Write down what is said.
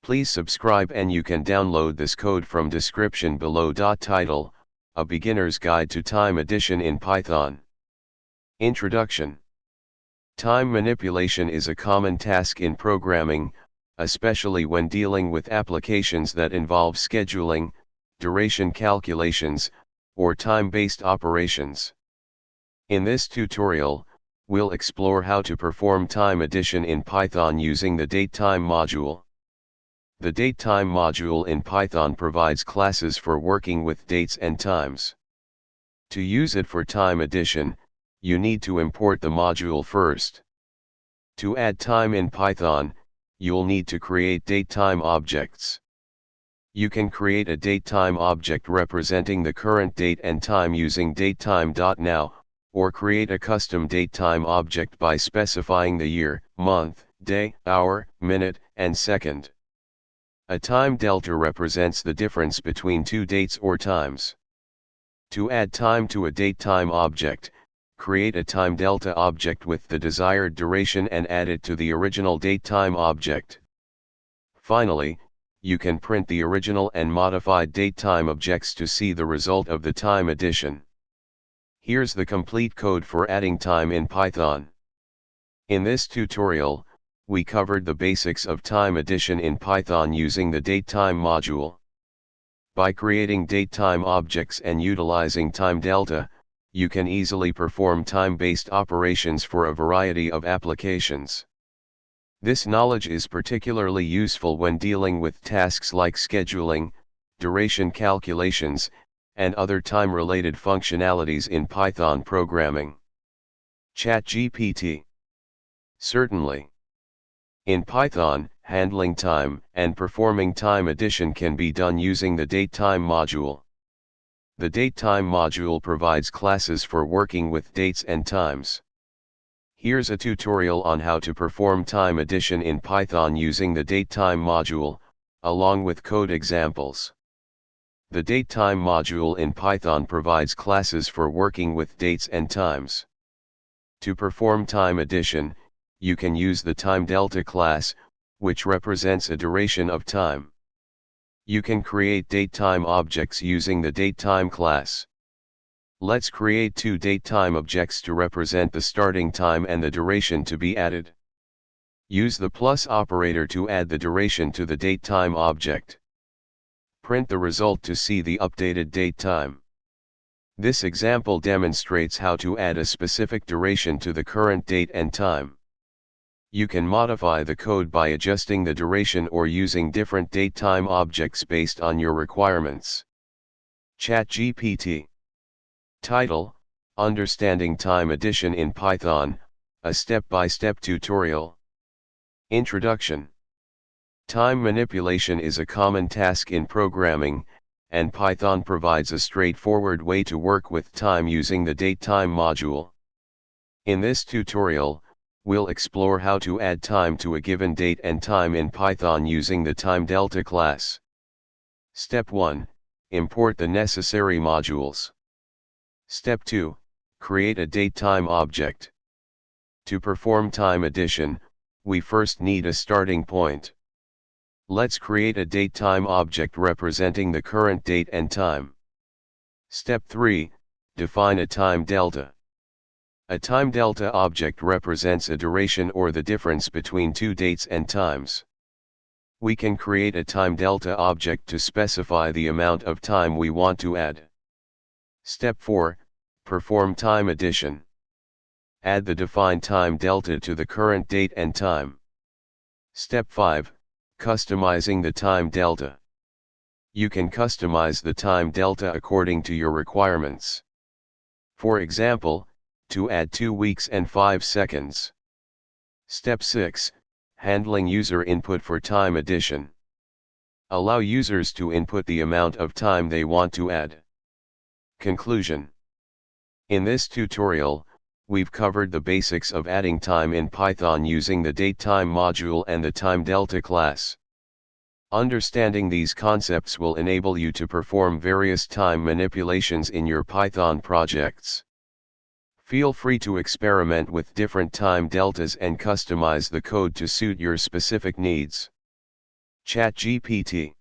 Please subscribe and you can download this code from description below. Title: A Beginner's Guide to Time Addition in Python. Introduction. Time manipulation is a common task in programming, especially when dealing with applications that involve scheduling, duration calculations, or time-based operations. In this tutorial, we'll explore how to perform time addition in Python using the datetime module. The datetime module in Python provides classes for working with dates and times. To use it for time addition, you need to import the module first. To add time in Python, you'll need to create datetime objects. You can create a datetime object representing the current date and time using datetime.now, or create a custom datetime object by specifying the year, month, day, hour, minute, and second. A time delta represents the difference between two dates or times. To add time to a datetime object, create a time delta object with the desired duration and add it to the original datetime object. Finally, you can print the original and modified datetime objects to see the result of the time addition. Here's the complete code for adding time in Python. In this tutorial, we covered the basics of time addition in Python using the datetime module. By creating datetime objects and utilizing time delta, you can easily perform time-based operations for a variety of applications. This knowledge is particularly useful when dealing with tasks like scheduling, duration calculations, and other time-related functionalities in Python programming. ChatGPT. Certainly. In Python, handling time and performing time addition can be done using the datetime module. The datetime module provides classes for working with dates and times. Here's a tutorial on how to perform time addition in Python using the datetime module, along with code examples. The datetime module in Python provides classes for working with dates and times. To perform time addition, you can use the time delta class, which represents a duration of time. You can create datetime objects using the datetime class. Let's create two datetime objects to represent the starting time and the duration to be added. Use the plus operator to add the duration to the datetime object. Print the result to see the updated datetime. This example demonstrates how to add a specific duration to the current date and time. You can modify the code by adjusting the duration or using different datetime objects based on your requirements. ChatGPT. Title: Understanding Time Addition in Python, a step-by-step tutorial. Introduction. Time manipulation is a common task in programming, and Python provides a straightforward way to work with time using the datetime module. In this tutorial, we'll explore how to add time to a given date and time in Python using the time delta class. Step 1. Import the necessary modules. Step 2. Create a datetime object. To perform time addition, we first need a starting point. Let's create a datetime object representing the current date and time. Step 3. Define a time delta. A time delta object represents a duration or the difference between two dates and times. We can create a time delta object to specify the amount of time we want to add. Step 4. Perform time addition. Add the defined time delta to the current date and time. Step 5. Customizing the time delta. You can customize the time delta according to your requirements. For example, to add 2 weeks and 5 seconds. Step 6. Handling user input for time addition. Allow users to input the amount of time they want to add. Conclusion. In this tutorial, we've covered the basics of adding time in Python using the datetime module and the time delta class. Understanding these concepts will enable you to perform various time manipulations in your Python projects. Feel free to experiment with different time deltas and customize the code to suit your specific needs. ChatGPT.